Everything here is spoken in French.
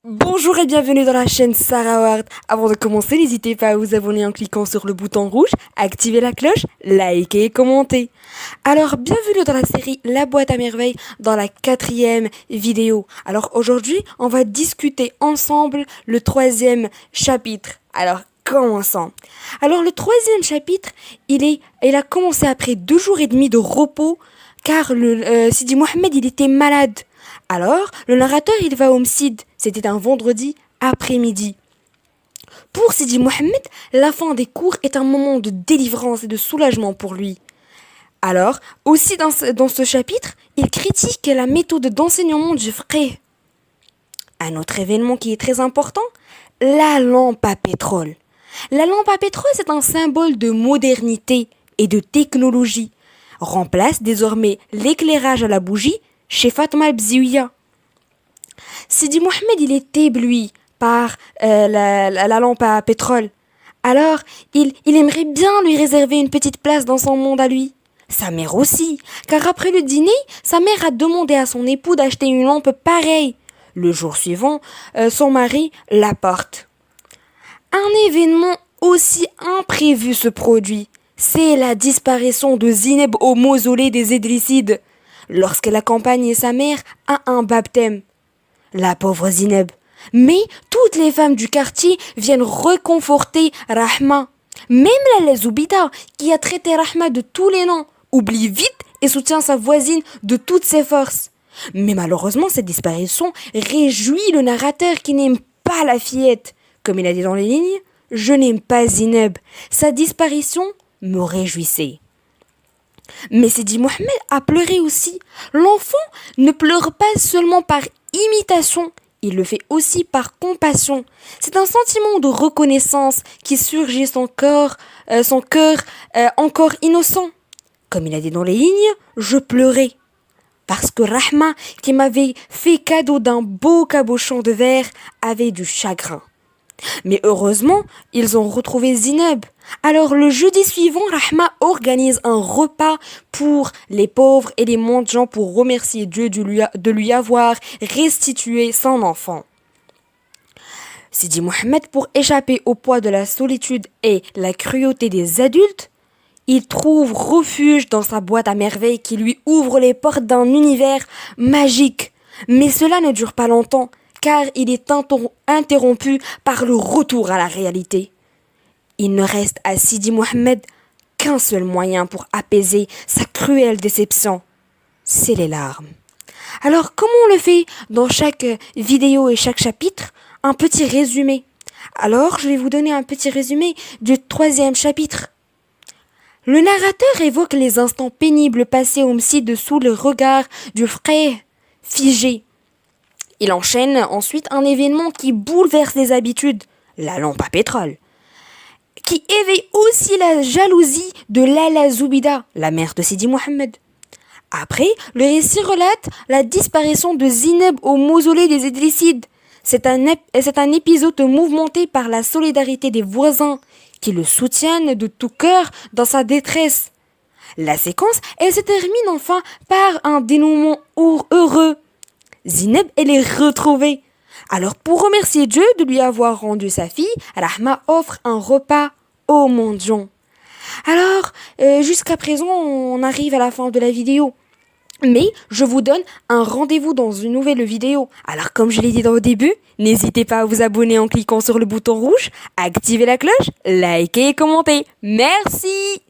Bonjour et bienvenue dans la chaîne Sarah Ward. Avant de commencer, n'hésitez pas à vous abonner en cliquant sur le bouton rouge, activer la cloche, liker et commenter. Alors, bienvenue dans la série La boîte à merveilles dans la 4e vidéo. Alors aujourd'hui, on va discuter ensemble le 3e chapitre. Alors, commençons. Alors le 3e chapitre, il a commencé après 2 jours et demi de repos car Sidi Mohamed il était malade. Alors, le narrateur, il va au Msid. C'était un vendredi après-midi. Pour Sidi Mohamed, la fin des cours est un moment de délivrance et de soulagement pour lui. Alors, aussi dans ce chapitre, il critique la méthode d'enseignement du fiqh. Un autre événement qui est très important, la lampe à pétrole. La lampe à pétrole, c'est un symbole de modernité et de technologie. Remplace désormais l'éclairage à la bougie chez Fatma al-Bziouya. Sidi Mohamed, il est ébloui par la lampe à pétrole. Alors, il aimerait bien lui réserver une petite place dans son monde à lui. Sa mère aussi, car après le dîner, sa mère a demandé à son époux d'acheter une lampe pareille. Le jour suivant, son mari l'apporte. Un événement aussi imprévu se produit. C'est la disparition de Zineb au mausolée des Idrissides, lorsqu'elle accompagne sa mère à un baptême. La pauvre Zineb. Mais toutes les femmes du quartier viennent réconforter Rahma. Même la Zoubida, qui a traité Rahma de tous les noms, oublie vite et soutient sa voisine de toutes ses forces. Mais malheureusement, cette disparition réjouit le narrateur qui n'aime pas la fillette. Comme il a dit dans les lignes, « Je n'aime pas Zineb. Sa disparition me réjouissait. » Mais Sidi Mohamed a pleuré aussi. L'enfant ne pleure pas seulement par imitation, il le fait aussi par compassion. C'est un sentiment de reconnaissance qui surgit son cœur encore innocent. Comme il a dit dans les lignes, je pleurais. Parce que Rahma, qui m'avait fait cadeau d'un beau cabochon de verre, avait du chagrin. Mais heureusement, ils ont retrouvé Zineb. Alors le jeudi suivant, Rahma organise un repas pour les pauvres et les mendiants pour remercier Dieu de lui avoir restitué son enfant. Sidi Mohamed, pour échapper au poids de la solitude et la cruauté des adultes, il trouve refuge dans sa boîte à merveilles qui lui ouvre les portes d'un univers magique. Mais cela ne dure pas longtemps, car il est interrompu par le retour à la réalité. Il ne reste à Sidi Mohamed qu'un seul moyen pour apaiser sa cruelle déception, c'est les larmes. Alors, comment on le fait dans chaque vidéo et chaque chapitre? Un petit résumé. Alors, je vais vous donner un petit résumé du 3e chapitre. Le narrateur évoque les instants pénibles passés au Msid sous le regard du frère figé. Il enchaîne ensuite un événement qui bouleverse les habitudes, la lampe à pétrole, qui éveille aussi la jalousie de Lala Zoubida, la mère de Sidi Mohamed. Après, le récit relate la disparition de Zineb au mausolée des Idrissides. C'est un épisode mouvementé par la solidarité des voisins qui le soutiennent de tout cœur dans sa détresse. La séquence, elle se termine enfin par un dénouement heureux. Zineb, elle est retrouvée. Alors, pour remercier Dieu de lui avoir rendu sa fille, Rahma offre un repas aux mendiants. Alors, jusqu'à présent, on arrive à la fin de la vidéo. Mais je vous donne un rendez-vous dans une nouvelle vidéo. Alors, comme je l'ai dit au début, n'hésitez pas à vous abonner en cliquant sur le bouton rouge, activer la cloche, liker et commenter. Merci!